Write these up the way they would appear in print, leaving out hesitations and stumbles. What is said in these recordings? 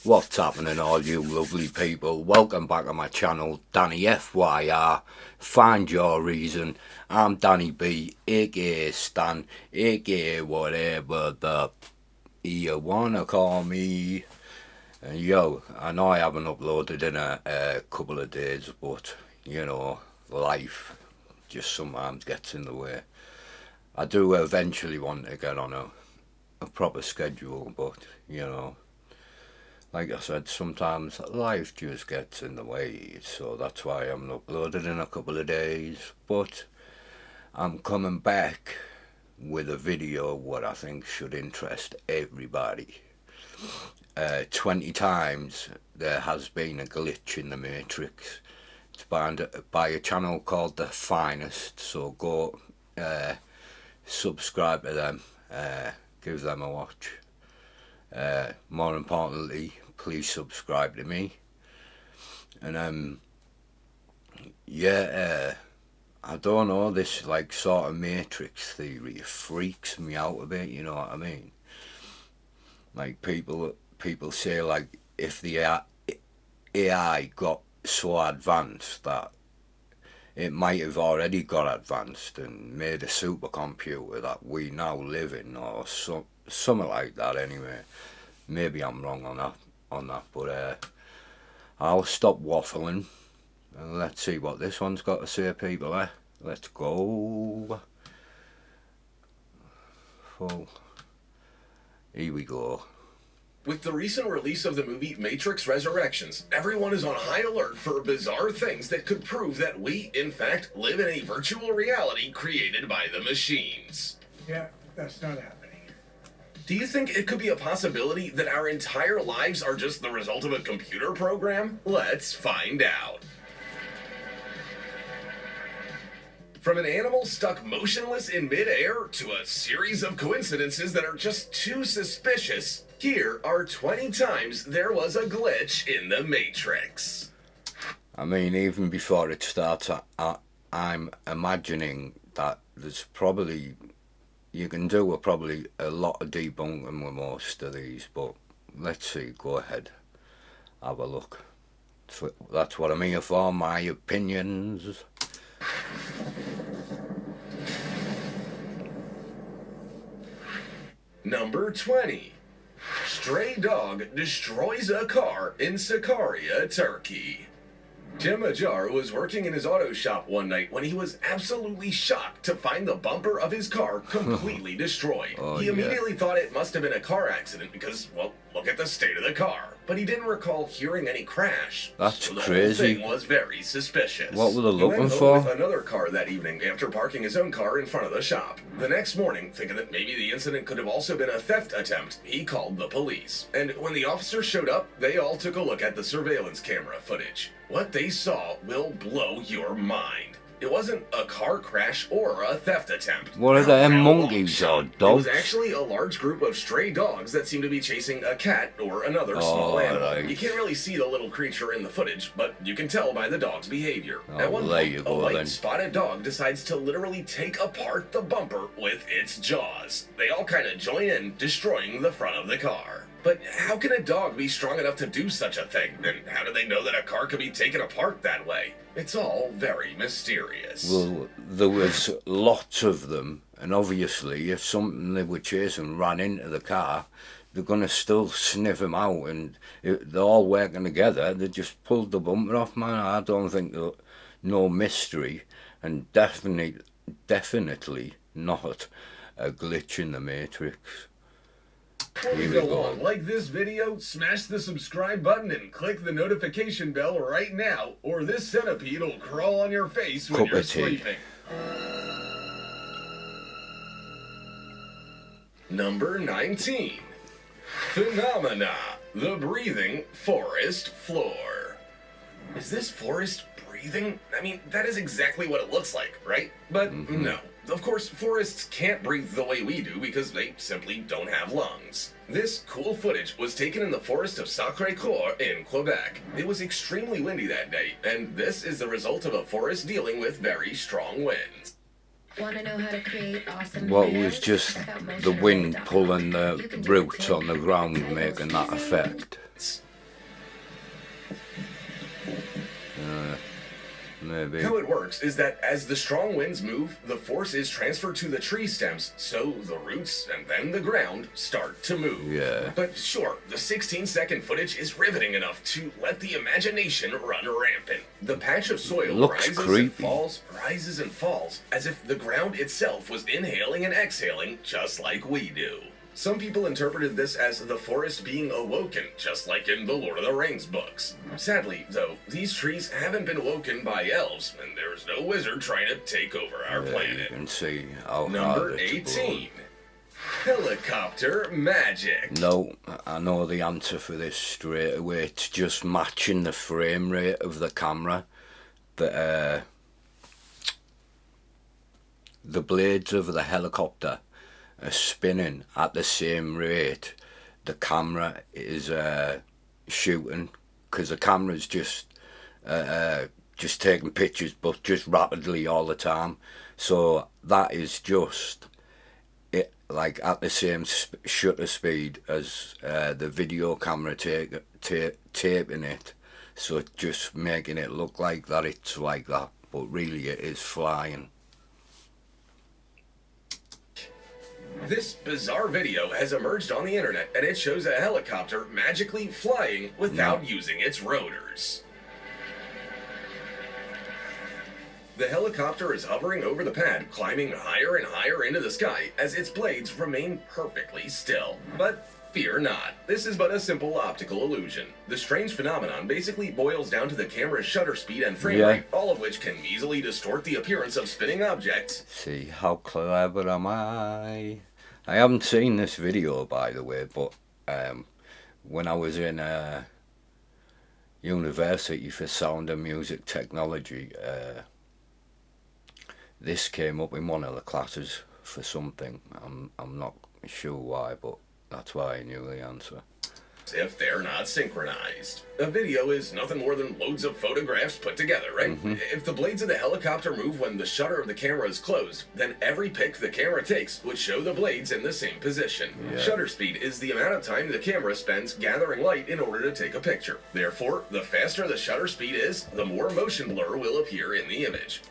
What's happening, all you lovely people? Welcome back to my channel, Danny FYR. Find your reason. I'm Danny B, aka Stan, aka whatever the you wanna call me. And yo, I know I haven't uploaded in a couple of days, but you know, life just sometimes gets in the way. I do eventually want to get on a proper schedule, but you know, like I said, sometimes life just gets in the way, so that's why I haven't uploaded in a couple of days. But I'm coming back with a video what I think should interest everybody. 20 times there has been a glitch in the Matrix. It's by a channel called The Finest, so go subscribe to them, give them a watch. More importantly, please subscribe to me. And I don't know, this like sort of Matrix theory, it freaks me out a bit, you know what I mean? Like people say, like, if the AI got so advanced that it might have already got advanced and made a supercomputer that we now live in, or something like that. Anyway, maybe I'm wrong on that, but I'll stop waffling and let's see what this one's got to say, people. Let's go. Full. Here we go. With the recent release of the movie Matrix Resurrections, everyone is on high alert for bizarre things that could prove that we, in fact, live in a virtual reality created by the machines. Yeah, that's not happening. Do you think it could be a possibility that our entire lives are just the result of a computer program? Let's find out. From an animal stuck motionless in midair to a series of coincidences that are just too suspicious, here are 20 times there was a glitch in the Matrix. I mean, even before it starts, I'm imagining that there's probably, you can do probably a lot of debunking with most of these, but let's see, go ahead, have a look. That's what I'm here for, my opinions. Number 20. Stray dog destroys a car in Sakarya, Turkey. Jim Ajar was working in his auto shop one night when he was absolutely shocked to find the bumper of his car completely destroyed. He immediately thought it must have been a car accident because, well, look at the state of the car. But he didn't recall hearing any crash. That's so the crazy. whole thing was very suspicious. What were they He looking went home for? with another car that evening after parking his own car in front of the shop. The next morning, thinking that maybe the incident could have also been a theft attempt, he called the police. And when the officers showed up, they all took a look at the surveillance camera footage. What they saw will blow your mind. It wasn't a car crash or a theft attempt. What are they, monkeys or It dogs? was actually a large group of stray dogs that seemed to be chasing a cat or another small animal. Right. You can't really see the little creature in the footage, but you can tell by the dog's behavior. At one there point, you a go, white then. spotted dog decides to literally take apart the bumper with its jaws. They all kind of join in, destroying the front of the car. But how can a dog be strong enough to do such a thing? And how do they know that a car could be taken apart that way? It's all very mysterious. Well, there was lots of them, and obviously if something they were chasing ran into the car, they're going to still sniff him out, and they're all working together. They just pulled the bumper off, man. I don't think no mystery, and definitely not a glitch in the Matrix. Before we go on, like this video, smash the subscribe button and click the notification bell right now, or this centipede will crawl on your face when you're sleeping. Number 19. Phenomena, the breathing forest floor. Is this forest breathing? I mean, that is exactly what it looks like, right? But no. Of course, forests can't breathe the way we do because they simply don't have lungs. This cool footage was taken in the forest of Sacré-Cœur in Quebec. It was extremely windy that day, and this is the result of a forest dealing with very strong winds. Want to know how to create awesome What videos was just without the motion wind blur.com? pulling You the can do it roots too. on the ground, Titles making that easy. effect? Maybe. How it works is that as the strong winds move, the force is transferred to the tree stems, so the roots and then the ground start to move. Yeah. But sure, the 16-second footage is riveting enough to let the imagination run rampant. The patch of soil Looks rises and falls, as if the ground itself was inhaling and exhaling just like we do. Some people interpreted this as the forest being awoken, just like in the Lord of the Rings books. Sadly, though, these trees haven't been woken by elves, and there's no wizard trying to take over our planet. You can see how Number hard it's 18. Helicopter magic. No, I know the answer for this straight away. It's just matching the frame rate of the camera. The blades of the helicopter are spinning at the same rate the camera is shooting, because the camera's just taking pictures, but just rapidly all the time. So that is just it, like at the same shutter speed as the video camera taping it. So just making it look like that it's like that, but really it is flying. This bizarre video has emerged on the internet, and it shows a helicopter magically flying without using its rotors. The helicopter is hovering over the pad, climbing higher and higher into the sky as its blades remain perfectly still. But fear not, this is but a simple optical illusion. The strange phenomenon basically boils down to the camera's shutter speed and frame rate, all of which can easily distort the appearance of spinning objects. See, how clever am I? I haven't seen this video, by the way, but when I was in university for sound and music technology, this came up in one of the classes for something. I'm not sure why, but that's why I knew the answer. If they're not synchronized. A video is nothing more than loads of photographs put together, right? If the blades of the helicopter move when the shutter of the camera is closed, then every pic the camera takes would show the blades in the same position. Yeah. Shutter speed is the amount of time the camera spends gathering light in order to take a picture. Therefore, the faster the shutter speed is, the more motion blur will appear in the image.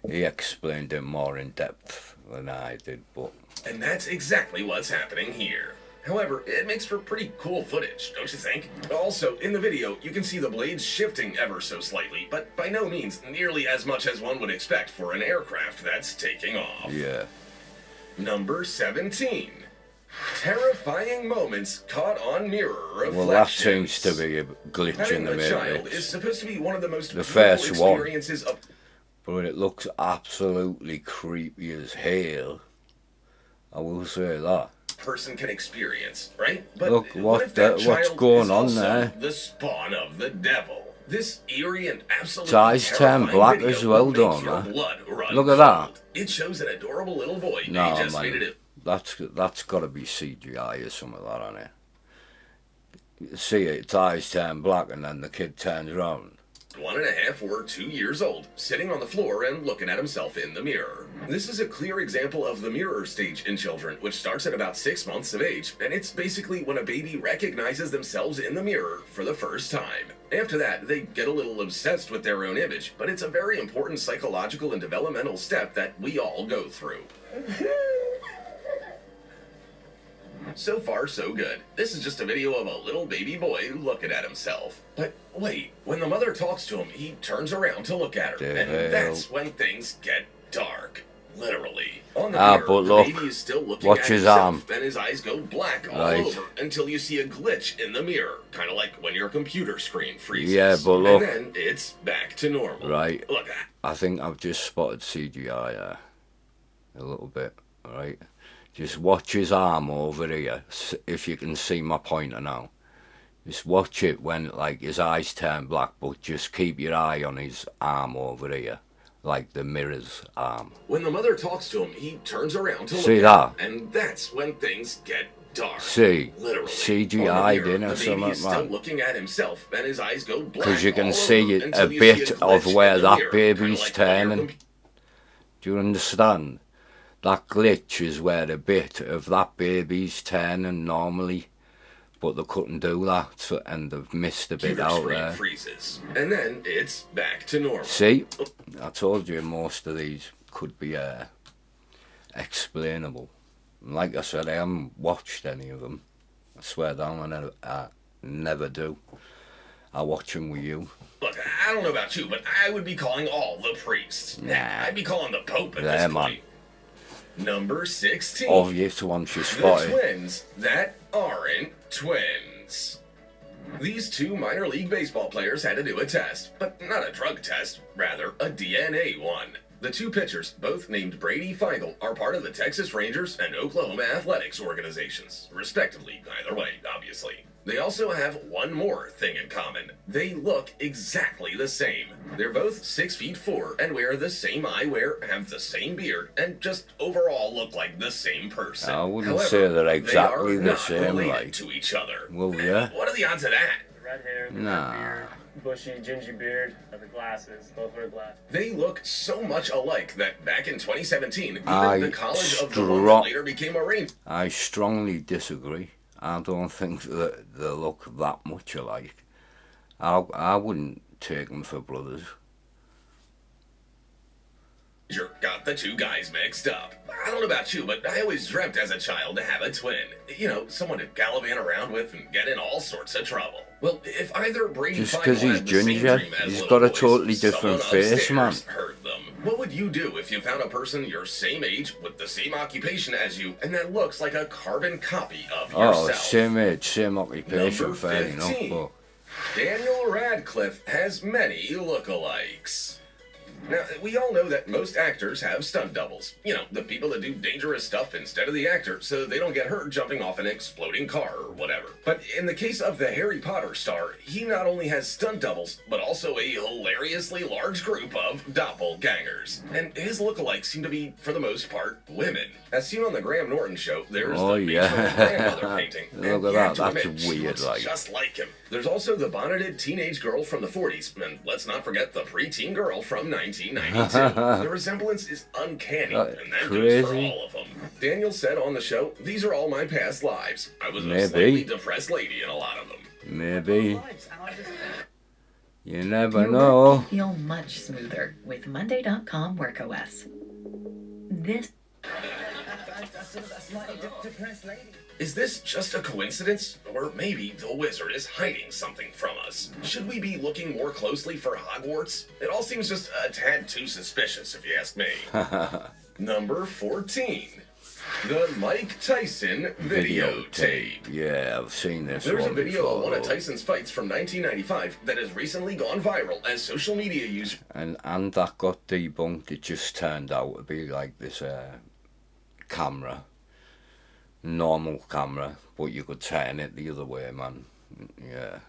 He explained it more in depth than I did, but... And that's exactly what's happening here. However, it makes for pretty cool footage, don't you think? Also, in the video, you can see the blades shifting ever so slightly, but by no means nearly as much as one would expect for an aircraft that's taking off. Yeah. Number 17. Terrifying moments caught on mirror reflections. Well, that seems to be a glitch Having in the a child matrix. is supposed to be one of the most The beautiful first one. experiences of... But it looks absolutely creepy as hell. I will say that. Person can experience, right? But look, what if that what's child going is on also there? the spawn of the devil? This eerie and absolutely Its eyes turn terrifying black video as well, will make don't your they? blood run Look at cold. that. It shows an adorable little boy. No, He just made man, it. that's got to be CGI or some of that on it. You see its eyes turn black and then the kid turns around. 1.5 or 2 years old, sitting on the floor and looking at himself in the mirror. This is a clear example of the mirror stage in children, which starts at about 6 months of age, and it's basically when a baby recognizes themselves in the mirror for the first time. After that, they get a little obsessed with their own image, but it's a very important psychological and developmental step that we all go through. So far, so good. This is just a video of a little baby boy looking at himself. But wait, when the mother talks to him, he turns around to look at her. And that's when things get dark. Literally. On the mirror, but the look, baby is still looking watch at his himself, arm. and his eyes go black all Right. over until you see a glitch in the mirror. Kind of like when your computer screen freezes. Yeah, but look. And then it's back to normal. Right. Look, I think I've just spotted CGI a little bit, right? Just watch his arm over here, if you can see my pointer now. Just watch it when, like, his eyes turn black, but just keep your eye on his arm over here, like the mirror's arm. when the mother talks to him, he turns around to look See at that? her. And that's when things get dark. See, Literally. CGI On the mirror, in or the baby something, is still man. looking at himself, and his eyes go black. Because you can all see over a until you bit see a of glitch where in the that mirror, baby's kinda like when your turning. Do you understand? That glitch is where a bit of that baby's turning normally, but they couldn't do that, so, and they've missed a bit Computer out screen there. freezes, and then it's back to normal. See, I told you most of these could be explainable. Like I said, I haven't watched any of them. I swear down, I never do. I watch them with you. Look, I don't know about you, but I would be calling all the priests. Nah. I'd be calling the Pope at There, this man. point. Number 16. Obvious once you The spot it. twins that aren't twins. These two minor league baseball players had to do a test, but not a drug test, rather a DNA one. The two pitchers, both named Brady Feigl, are part of the Texas Rangers and Oklahoma Athletics organizations, respectively, either way, obviously. They also have one more thing in common. They look exactly the same. They're both 6'4" and wear the same eyewear, have the same beard, and just overall look like the same person. I wouldn't However, say they're exactly they are the not same, related like. to each other. Well, yeah. What are the odds of that? Red hair, the Nah. red beard, bushy, gingy beard, and the glasses. Both wear glasses. They look so much alike that back in 2017, even I the college of the one that later became a Ranger. I strongly disagree. I don't think that they look that much alike. I wouldn't take them for brothers. Got the two guys mixed up. I don't know about you, but I always dreamt as a child to have a twin. You know, someone to gallivant around with and get in all sorts of trouble. Well, if either Brady Just Feigl 'cause he's had the same ginger, dream as he's little got a boys, totally different someone face, man. upstairs heard them. What would you do if you found a person your same age with the same occupation as you and that looks like a carbon copy of Oh, yourself? same age, same occupation, Number fair 15. enough. Daniel Radcliffe has many lookalikes. Now, we all know that most actors have stunt doubles. You know, the people that do dangerous stuff instead of the actor, so they don't get hurt jumping off an exploding car or whatever. But in the case of the Harry Potter star, he not only has stunt doubles, but also a hilariously large group of doppelgangers. And his lookalikes seem to be, for the most part, women. As seen on the Graham Norton show, there's Oh, the yeah. Beethoven grandmother painting. Look and at you have that, to that's admit, she weird, looks like. just like him. There's also the bonneted teenage girl from the 40s, and let's not forget the preteen girl from 1992. The resemblance is uncanny, and that goes for Crazy. all of them. Daniel said on the show, "These are all my past lives. I was a Maybe. slightly depressed lady in a lot of them." Maybe. You never Your know. work will feel much smoother with Monday.com WorkOS. This Is this just a coincidence? Or maybe the wizard is hiding something from us? Should we be looking more closely for Hogwarts? It all seems just a tad too suspicious, if you ask me. Number 14. The Mike Tyson videotape. Yeah, I've seen this There's a one video of one of before. Tyson's fights from 1995 that has recently gone viral as social media users And that got debunked. It just turned out to be like this camera. Normal camera, but you could turn it the other way, man. Yeah.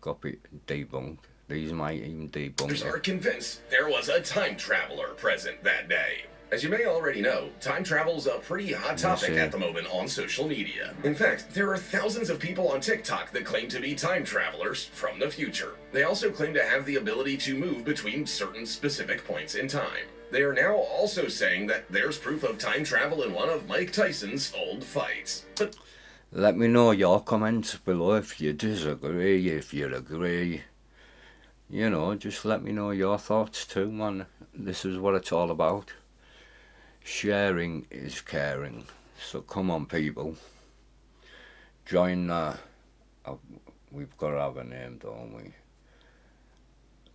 Got debunked. These might even debunk are it. convinced there was a time traveler present that day. As you may already know, time travel is a pretty hot topic see. at the moment on social media. In fact, there are thousands of people on TikTok that claim to be time travelers from the future. They also claim to have the ability to move between certain specific points in time. They are now also saying that there's proof of time travel in one of Mike Tyson's old fights. But Let me know your comments below if you disagree, if you agree. You know, just let me know your thoughts too, man. This is what it's all about. Sharing is caring. So come on, people. Join we've got to have a name, don't we?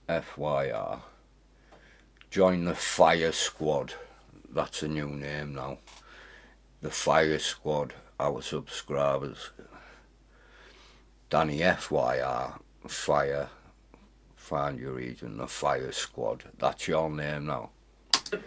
FYR. Join the Fire Squad. That's a new name now. The Fire Squad, our subscribers. Danny FYR, Fire, find your region, the Fire Squad. That's your name now.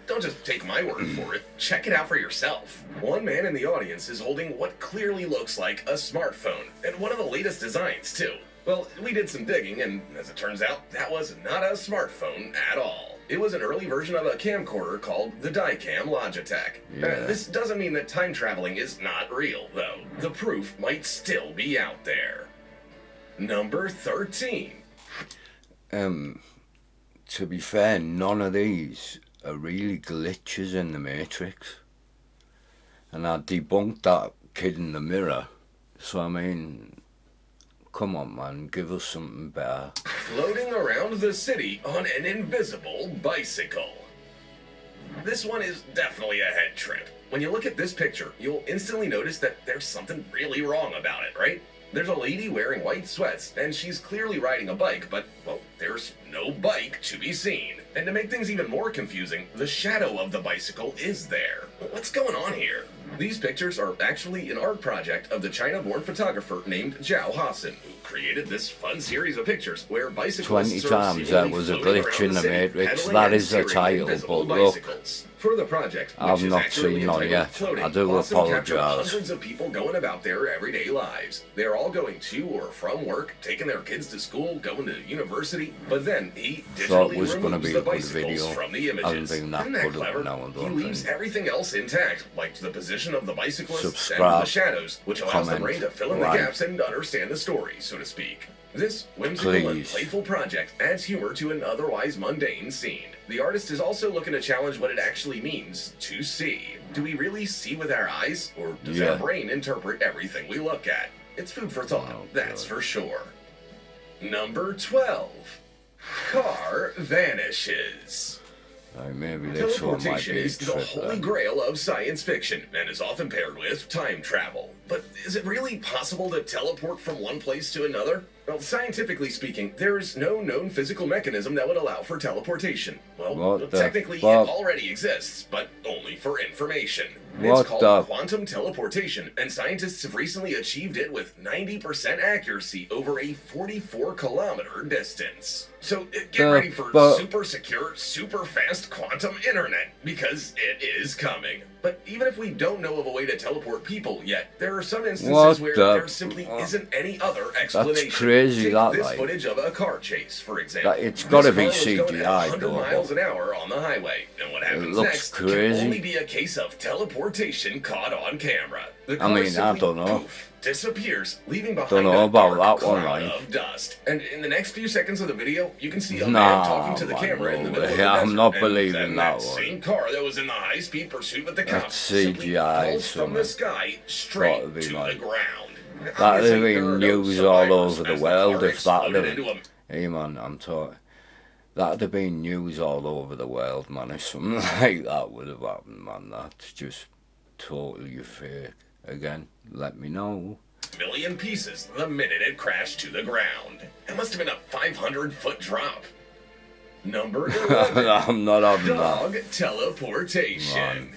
don't just take my word for it. Check it out for yourself. One man in the audience is holding what clearly looks like a smartphone, and one of the latest designs, too. Well, we did some digging, and as it turns out, that was not a smartphone at all. It was an early version of a camcorder called the Dicam Logitech. Yeah. This doesn't mean that time traveling is not real, though. The proof might still be out there. Number 13. To be fair, none of these are really glitches in the Matrix. And I debunked that kid in the mirror So I mean, come on, man, give us something better. Floating around the city on an invisible bicycle. This one is definitely a head trip. When you look at this picture, you'll instantly notice that there's something really wrong about it, right? There's a lady wearing white sweats, and she's clearly riding a bike, but, well, there's no bike to be seen. And to make things even more confusing, the shadow of the bicycle is there. What's going on here? These pictures are actually an art project of the China-born photographer named Zhao Hassan, who created this fun series of pictures where bicyclists 20 times there was a glitch in the Matrix. That is the title, but look, for the project, I've which is not accurately seen none entitled yet. Floating, I do Hassan captured apologise. hundreds of people going about their everyday lives. They're all going to or from work, taking their kids to school, going to university, but then he Thought digitally it was gonna removes be the a good bicycles video. from the Hasn't images. been that Isn't that good clever? now, I He don't leaves think. everything else intact, like the position of the bicyclist and the Subscribe, shadows, which allows the comment, brain to fill in the like. gaps and understand the story, so to speak. This whimsical and Please. playful project adds humor to an otherwise mundane scene. The artist is also looking to challenge what it actually means to see. Do we really see with our eyes, or does Yeah. our brain interpret everything we look at? It's food for thought, Oh, that's God. for sure. Number 12. Car vanishes. Maybe this one might Teleportation be a is the trip holy then. grail of science fiction and is often paired with time travel. But is it really possible to teleport from one place to another? Well, scientifically speaking, there is no known physical mechanism that would allow for teleportation. Well, What the technically fuck? it already exists, but only for information. What It's called the- quantum teleportation, and scientists have recently achieved it with 90% accuracy over a 44-kilometer distance. So get ready for fuck? super secure, super fast quantum internet, because it is coming. But even if we don't know of a way to teleport people yet, there are some instances What where the- there simply isn't any other explanation. crazy, Take that, this like. footage of a car chase, for example. It's gotta This be car was going at CGI 100 though, miles but- an hour on the highway, and what happens looks next crazy. can only be a case of teleportation caught on camera. The I car mean, I simply don't know. poof, disappears, leaving behind Don't know a about dark that one, cloud right? of dust. And in the next few seconds of the video, you can see a Nah, man talking to the man, camera in the no middle of way. the I'm desert, not and believing then that one. same car that was in the high-speed pursuit with the cops That's simply CGI, falls from something. the sky straight Gotta be, to man. the ground. That'd Obviously, have there been are no news all survivors over the as world car if that exploded had. into a Hey man, I'm talking. That'd have been news all over the world, man. If something like that would have happened, man, that's just totally fake. Again, let me know. million pieces the minute it crashed to the ground. It must have been a 500-foot drop. Number 11. I'm not having that. Dog teleportation. Man.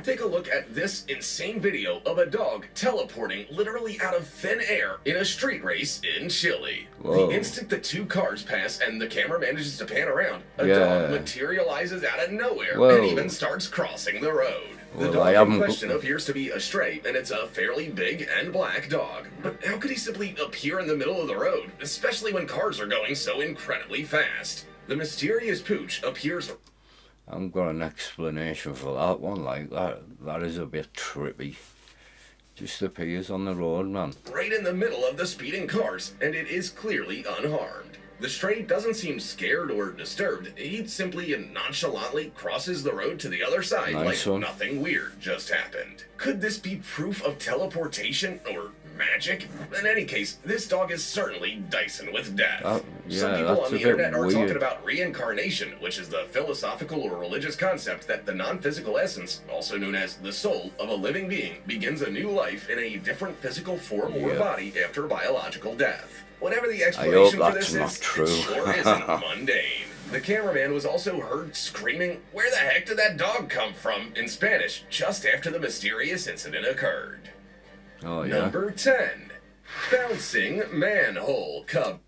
Take a look at this insane video of a dog teleporting literally out of thin air in a street race in Chile. Whoa. The instant the two cars pass and the camera manages to pan around, a Yeah. dog materializes out of nowhere Whoa. and even starts crossing the road. The Well, I dog in haven't- question appears to be a stray, and it's a fairly big and black dog. But how could he simply appear in the middle of the road, especially when cars are going so incredibly fast? The mysterious pooch appears I've got an explanation for that one. Like that is a bit trippy. Just appears on the road, man. right in the middle of the speeding cars, and it is clearly unharmed. The stray doesn't seem scared or disturbed. He simply and nonchalantly crosses the road to the other side Nice like one. nothing weird just happened. Could this be proof of teleportation or magic? In any case, this dog is certainly Dyson with death. Yeah, Some people that's on the a bit internet are talking weird. about reincarnation, which is the philosophical or religious concept that the non-physical essence, also known as the soul of a living being, begins a new life in a different physical form or Yeah. body after biological death. Whatever the hope explanation for that's this not is, true. it sure isn't mundane. The cameraman was also heard screaming, "Where the heck did that dog come from?" in Spanish just after the mysterious incident occurred. Oh yeah. Number 10. Bouncing manhole cover.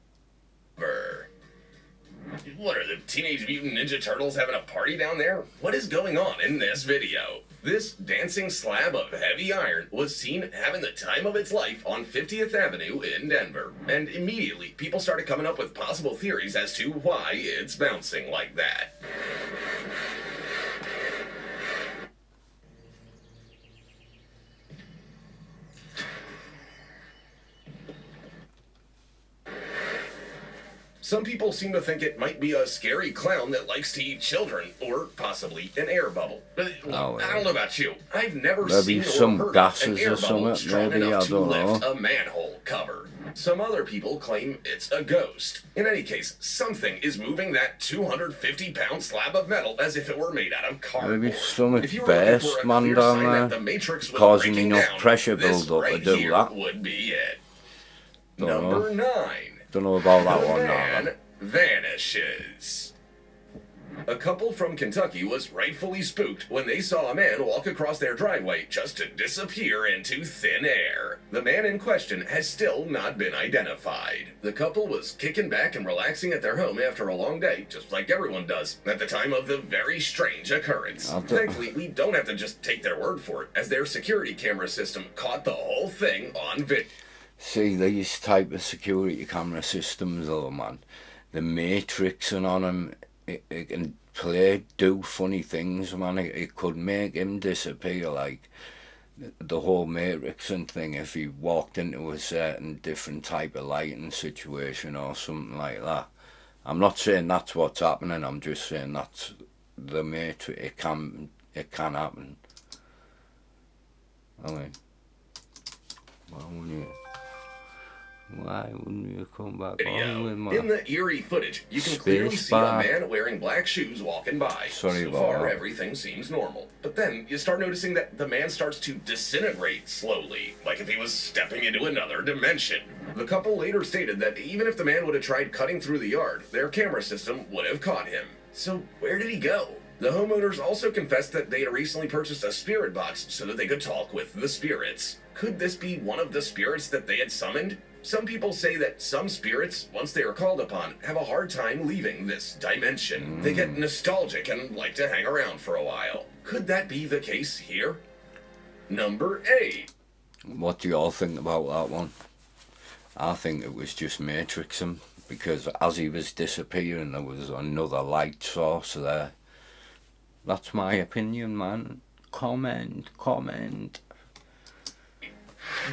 What are the Teenage Mutant Ninja Turtles having a party down there? What is going on in this video? This dancing slab of heavy iron was seen having the time of its life on 50th Avenue in Denver. And immediately, people started coming up with possible theories as to why it's bouncing like that. Some people seem to think it might be a scary clown that likes to eat children, or possibly an air bubble. But Oh, I don't know about you. I've never Maybe seen some or heard gases of an air or bubble something, strong maybe, enough I to don't lift know. a manhole cover. Some other people claim it's a ghost. In any case, something is moving that 250-pound slab of metal as if it were made out of cardboard. Maybe something If you were looking burst, for a man, clear down sign there, that the Matrix was causing breaking enough down, pressure this build up right to do here that. would be it. Don't Number know. 9. Don't know about that The one now. man vanishes. A couple from Kentucky was rightfully spooked when they saw a man walk across their driveway just to disappear into thin air. The man in question has still not been identified. The couple was kicking back and relaxing at their home after a long day, just like everyone does, at the time of the very strange occurrence. Thankfully, we don't have to just take their word for it, as their security camera system caught the whole thing on video. See, these type of security camera systems, though, man, the matrix and on them, it can do funny things, man. It could make him disappear, like the whole matrix and thing, if he walked into a certain different type of lighting situation or something like that. I'm not saying that's what's happening, I'm just saying that's the matrix. It can happen. I mean, why wouldn't you come back on with my... In the eerie footage, you can clearly see a man wearing black shoes walking by. Sorry so about far, that. everything seems normal. But then, you start noticing that the man starts to disintegrate slowly, like if he was stepping into another dimension. The couple later stated that even if the man would have tried cutting through the yard, their camera system would have caught him. So where did he go? The homeowners also confessed that they had recently purchased a spirit box so that they could talk with the spirits. Could this be one of the spirits that they had summoned? Some people say that some spirits, once they are called upon, have a hard time leaving this dimension. They get nostalgic and like to hang around for a while. Could that be the case here? Number 8. What do you all think about that one? I think it was just matrixing, because as he was disappearing, there was another light source there. That's my opinion, man. Comment.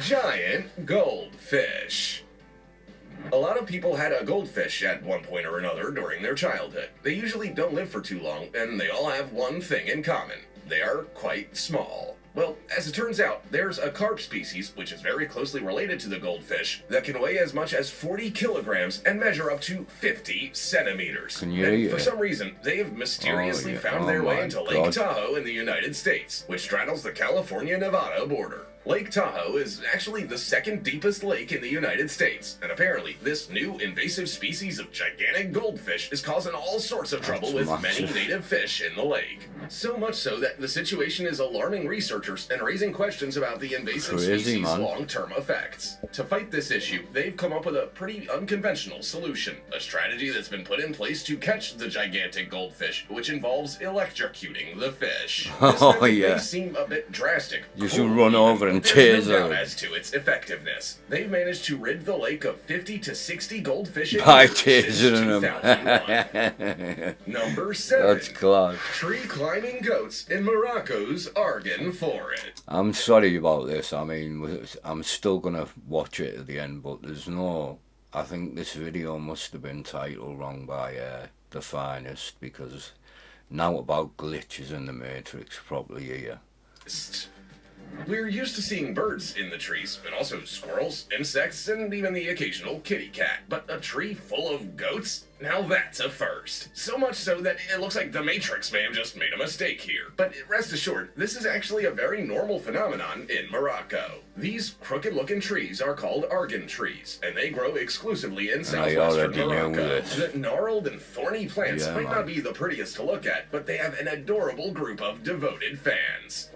Giant goldfish. A lot of people had a goldfish at one point or another during their childhood. They usually don't live for too long, and they all have one thing in common. They are quite small. Well, as it turns out, there's a carp species, which is very closely related to the goldfish, that can weigh as much as 40 kilograms and measure up to 50 centimeters. Can you And eat for it? some reason, they have mysteriously yeah. found Oh their way my into Lake God. Tahoe in the United States, which straddles the California-Nevada border. Lake Tahoe is actually the second deepest lake in the United States, and apparently this new invasive species of gigantic goldfish is causing all sorts of trouble with many massive. native fish in the lake. So much so that the situation is alarming researchers and raising questions about the invasive Crazy, species' man. long-term effects. To fight this issue, they've come up with a pretty unconventional solution, a strategy that's been put in place to catch the gigantic goldfish, which involves electrocuting the fish. This Oh, method yeah. may seem a bit drastic. You should cruel run even, over and but there's tase no doubt her. as to its effectiveness. They've managed to rid the lake of 50 to 60 goldfish a By year since tasing 2001. them. Number 7. That's class. Tree climbing goats in Morocco's Argan Forest. I'm sorry about this. I mean, I'm still gonna watch it at the end, but there's no... I think this video must have been titled wrong by The Finest, because now about glitches in the Matrix probably here. We're used to seeing birds in the trees, and also squirrels, insects, and even the occasional kitty cat. But a tree full of goats? Now that's a first. So much so that it looks like the Matrix may have just made a mistake here. But rest assured, this is actually a very normal phenomenon in Morocco. These crooked-looking trees are called argan trees, and they grow exclusively in southwestern already knew Morocco. this. The gnarled and thorny plants Yeah, might man. not be the prettiest to look at, but they have an adorable group of devoted fans.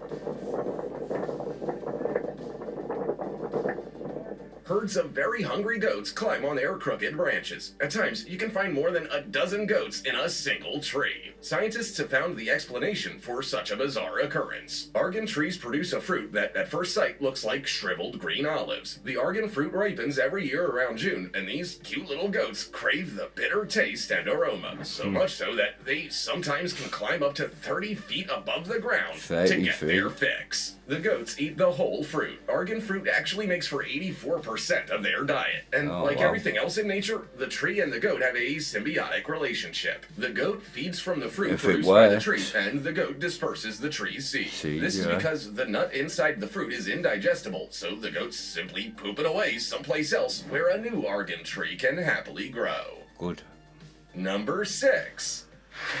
Herds of very hungry goats climb on their crooked branches. At times, you can find more than a dozen goats in a single tree. Scientists have found the explanation for such a bizarre occurrence. Argan trees produce a fruit that at first sight looks like shriveled green olives. The argan fruit ripens every year around June, and these cute little goats crave the bitter taste and aroma. So much so that they sometimes can climb up to 30 feet above the ground to 30 get feet. their fix. The goats eat the whole fruit. Argan fruit actually makes for 84% 90% of their diet. And Oh, like wow. everything else in nature, the tree and the goat have a symbiotic relationship. The goat feeds from the fruit If it produced by the works. tree, and the goat disperses the tree's seed. Seed, This is yeah. because the nut inside the fruit is indigestible, so the goats simply poop it away someplace else where a new argan tree can happily grow. Good. Number 6.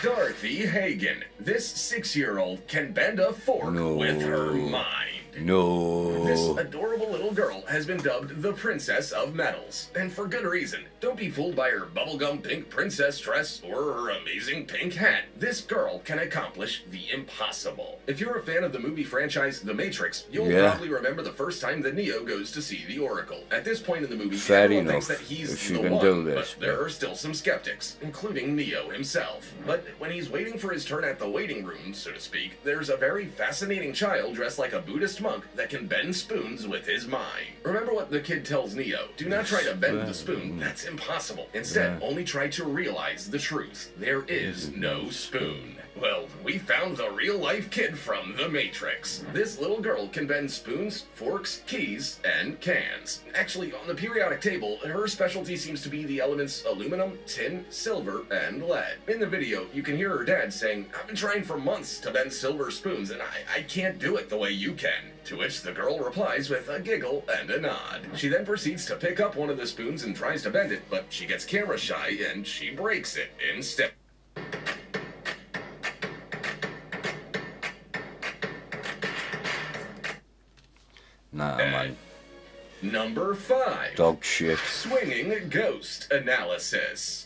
Dorothy Hagen. This 6-year-old can bend a fork No. with her mind. This No. adorable little girl has been dubbed the Princess of Metals, and for good reason. Don't be fooled by her bubblegum pink princess dress or her amazing pink hat. This girl can accomplish the impossible. If you're a fan of the movie franchise The Matrix, you'll Yeah. probably remember the first time that Neo goes to see the Oracle. At this point in the movie, Fair everyone enough, thinks that he's if she the can one, do this, but there are still some skeptics, including Neo himself. But when he's waiting for his turn at the waiting room, so to speak, there's a very fascinating child dressed like a Buddhist monk that can bend spoons with his mind. Remember what the kid tells Neo: do not try to bend the spoon, that's impossible. Instead, only try to realize the truth. There is no spoon. Well, we found the real-life kid from The Matrix. This little girl can bend spoons, forks, keys, and cans. Actually, on the periodic table, her specialty seems to be the elements aluminum, tin, silver, and lead. In the video, you can hear her dad saying, "I've been trying for months to bend silver spoons, and I can't do it the way you can." To which the girl replies with a giggle and a nod. She then proceeds to pick up one of the spoons and tries to bend it, but she gets camera shy and she breaks it instead. Nah, man. Number 5. Dog shit. Swinging ghost analysis.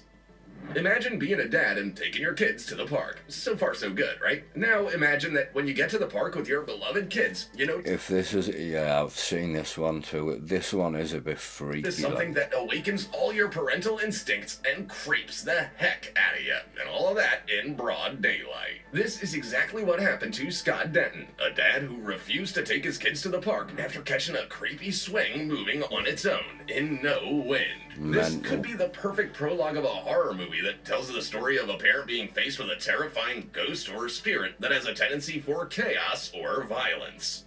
Imagine being a dad and taking your kids to the park. So far, so good, right? Now imagine that when you get to the park with your beloved kids, you know, If this is, yeah, I've seen this one too. This one is a bit freaky. there's something like. that awakens all your parental instincts and creeps the heck out of you. And all of that in broad daylight. This is exactly what happened to Scott Denton, a dad who refused to take his kids to the park after catching a creepy swing moving on its own in no wind. This Mental. could be the perfect prologue of a horror movie that tells the story of a parent being faced with a terrifying ghost or spirit that has a tendency for chaos or violence.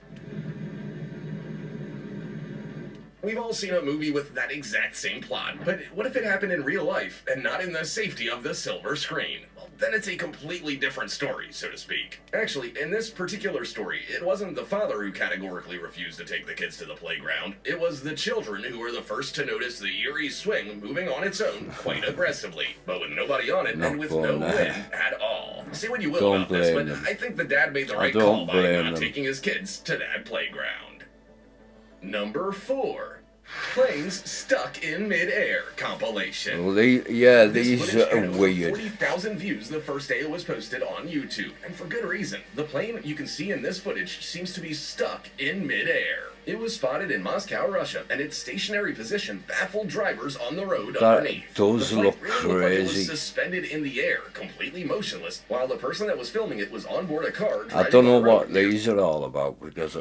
We've all seen a movie with that exact same plot, but what if it happened in real life and not in the safety of the silver screen? Well, then it's a completely different story, so to speak. Actually, in this particular story, it wasn't the father who categorically refused to take the kids to the playground. It was the children who were the first to notice the eerie swing moving on its own quite aggressively, but with nobody on it Not and with going no there. wind at all. Say what you will Don't about this, but blame them. I think the dad made the I right don't call by blame not them. taking his kids to that playground. Number 4. Planes Stuck in Midair compilation. Well, these This footage are had over weird. 40,000 views the first day it was posted on YouTube, and for good reason. The plane you can see in this footage seems to be stuck in midair. It was spotted in Moscow, Russia, and its stationary position baffled drivers on the road That underneath. does The flight look really looked like it was crazy. suspended in the air, completely motionless, while the person that was filming it was on board a car driving I don't know on the road what near these are all about because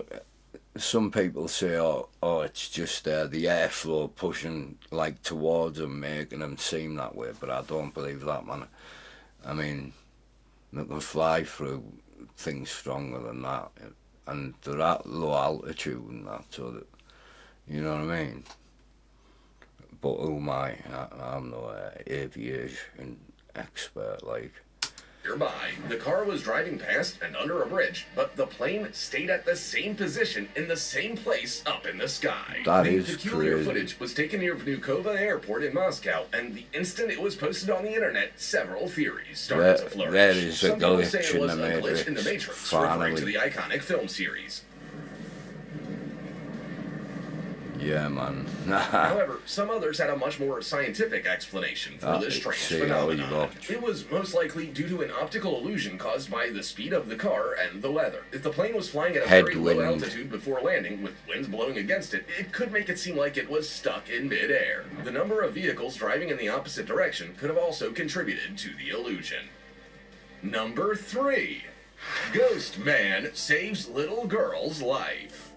some people say, oh, it's just the airflow pushing like towards them, making them seem that way. But I don't believe that, man. I mean, they can fly through things stronger than that, and they're at low altitude and that, so that, you know what I mean. But who am I? I'm no aviation expert, like. nearby. The car was driving past and under a bridge, but the plane stayed at the same position in the same place up in the sky. That the is peculiar crazy. footage was taken near Vnukovo Airport in Moscow, and the instant it was posted on the internet, several theories started to flourish. There is a Some people say glitch it in was the a glitch in the Matrix, Matrix, referring to finally. the iconic film series. Yeah, man. However, some others had a much more scientific explanation for this strange see how you phenomenon. watch. It was most likely due to an optical illusion caused by the speed of the car and the weather. If the plane was flying at a very low Headwind. altitude before landing, with winds blowing against it, it could make it seem like it was stuck in midair. The number of vehicles driving in the opposite direction could have also contributed to the illusion. Number 3. Ghost Man saves little girl's life.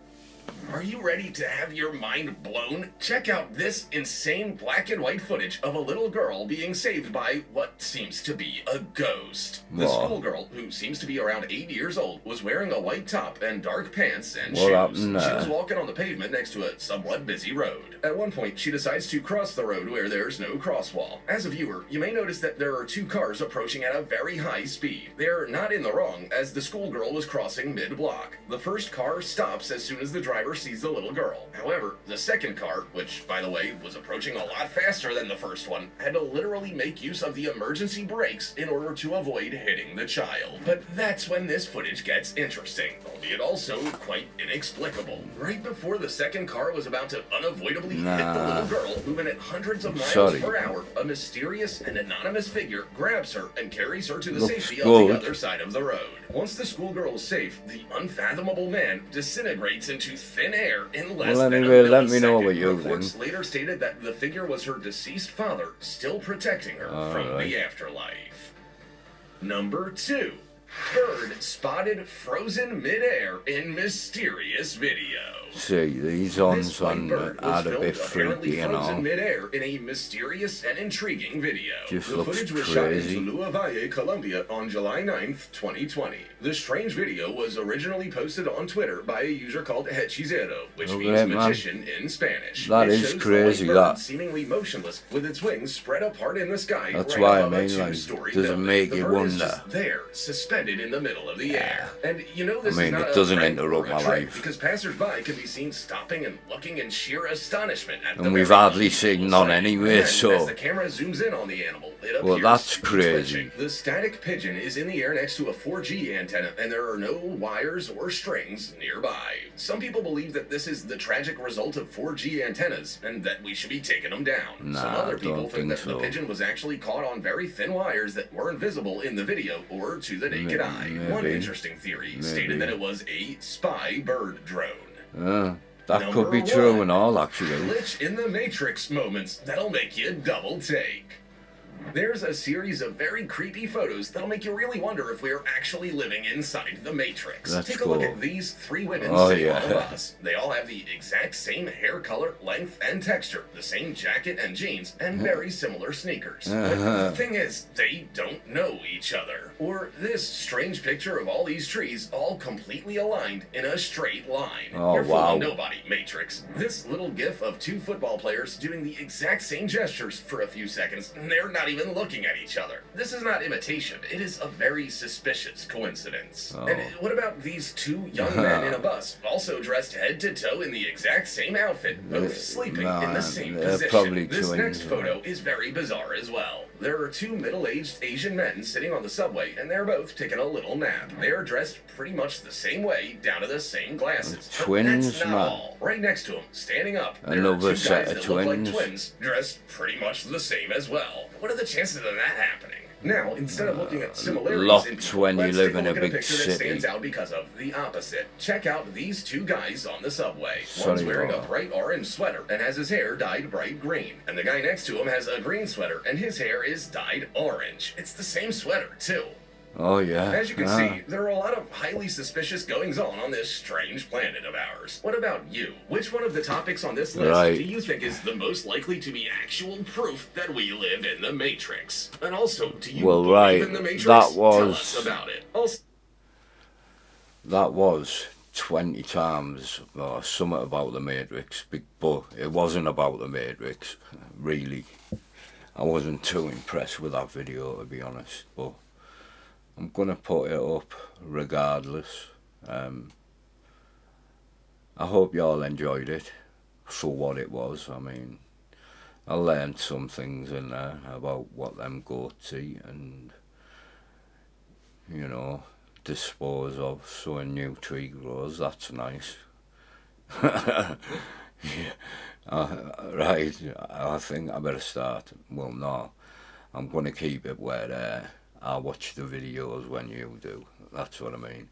Are you ready to have your mind blown? Check out this insane black and white footage of a little girl being saved by what seems to be a ghost. The What? schoolgirl, who seems to be around 8 years old, was wearing a white top and dark pants and What shoes. happened She there? was walking on the pavement next to a somewhat busy road. At one point, she decides to cross the road where there's no crosswalk. As a viewer, you may notice that there are two cars approaching at a very high speed. They're not in the wrong, as the schoolgirl was crossing mid-block. The first car stops as soon as the driver sees the little girl. However, the second car, which, by the way, was approaching a lot faster than the first one, had to literally make use of the emergency brakes in order to avoid hitting the child. But that's when this footage gets interesting, albeit also quite inexplicable. Right before the second car was about to unavoidably hit the little girl, moving at hundreds of miles per hour, a mysterious and anonymous figure grabs her and carries her to the safety of the other side of the road. Once the schoolgirl is safe, the unfathomable man disintegrates into thin air in less than a millisecond. Let me know what you Reports later stated that the figure was her deceased father, still protecting her from the afterlife. Number 2. Bird spotted frozen midair in mysterious video. See, these This ones white on bird was are a filmed bit apparently freaky, you frozen know. midair in a mysterious and intriguing video. Just The looks footage was crazy. shot in Tuluá Valle, Colombia on July 9th, 2020. The strange video was originally posted on Twitter by a user called Hechicero, which Look at means that, man. magician in Spanish. That It is shows the crazy, white bird that. seemingly motionless with its wings spread apart in the sky. That's right why I above a mean, like, two-story does it building. make The you bird is wonder? just there, suspended in the middle of the air. And you know this I mean, is not it doesn't a prank interrupt or a my trick, life. because passersby can be seen stopping and looking in sheer astonishment at the And we've very hardly unusual seen none sight. anyway, And as so... the camera zooms in on the animal, it Well, appears that's to be crazy. twitching. The static pigeon is in the air next to a 4G antenna, and there are no wires or strings nearby. Some people believe that this is the tragic result of 4G antennas, and that we should be taking them down. Some Nah, other I people don't think that think the so. pigeon was actually caught on very thin wires that weren't visible in the video or to the naked eye. One Maybe. interesting theory stated that it was a spy bird drone. That could be Number true 1. and all, actually. Glitch in the Matrix moments that'll make you double take. There's a series of very creepy photos that'll make you really wonder if we're actually living inside the Matrix. That's Take a look cool. at these 3 women Oh, sitting yeah. on a bus. They all have the exact same hair color, length, and texture, the same jacket and jeans, and very similar sneakers. But the thing is, they don't know each other. Or this strange picture of all these trees all completely aligned in a straight line. Oh, You're wow. fooling nobody, Matrix. This little gif of 2 football players doing the exact same gestures for a few seconds, and they're not even looking at each other. This is not imitation. It is a very suspicious coincidence. Oh. And what about these 2 young men in a bus, also dressed head to toe in the exact same outfit, both sleeping in the same they're position? probably This twins, next photo is very bizarre as well. There are 2 middle-aged Asian men sitting on the subway, and they're both taking a little nap. They are dressed pretty much the same way, down to the same glasses. But Twins, that's not man. all. Right next to them, standing up, there are Another 2 set guys of that look like twins. twins, dressed pretty much the same as well. What are the chances of that happening? Now, instead of looking at similarities lots in people, when you let's live take in a a look at big picture that city. stands out because of the opposite. Check out these 2 guys on the subway. One's Sorry, wearing a Laura. bright orange sweater and has his hair dyed bright green. And the guy next to him has a green sweater and his hair is dyed orange. It's the same sweater, too. Oh, yeah. As you can see, there are a lot of highly suspicious goings-on this strange planet of ours. What about you? Which one of the topics on this list Right. do you think is the most likely to be actual proof that we live in the Matrix? And also, do you Well, believe right, in the Matrix? that Tell was- us about it. Also, That was 20 times or something about the Matrix, but it wasn't about the Matrix, really. I wasn't too impressed with that video, to be honest, but I'm gonna put it up regardless. I hope y'all enjoyed it for what it was. I mean, I learned some things in there about what them goats eat and, you know, dispose of, so a new tree grows. That's nice. Yeah. Right, I think I better start. Well, no, I'm going to keep it where I watch the videos when you do. That's what I mean.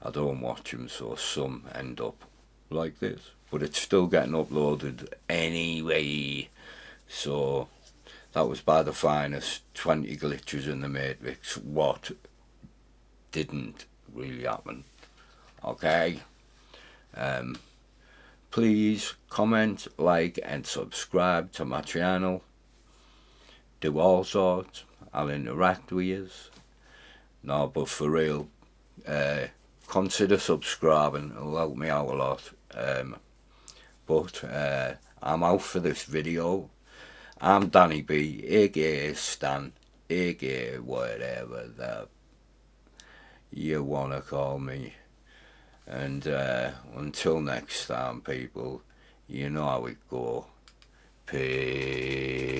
I don't watch them, so some end up like this. But it's still getting uploaded anyway. So that was by the finest 20 glitches in the Matrix. What didn't really happen. Okay? please comment, like and subscribe to my channel. Do all sorts. I'll interact with you. No, but for real, consider subscribing. It'll help me out a lot. But I'm out for this video. I'm Danny B, aka Stan, aka whatever that you wanna call me. And until next time, people, you know how it go. Peace.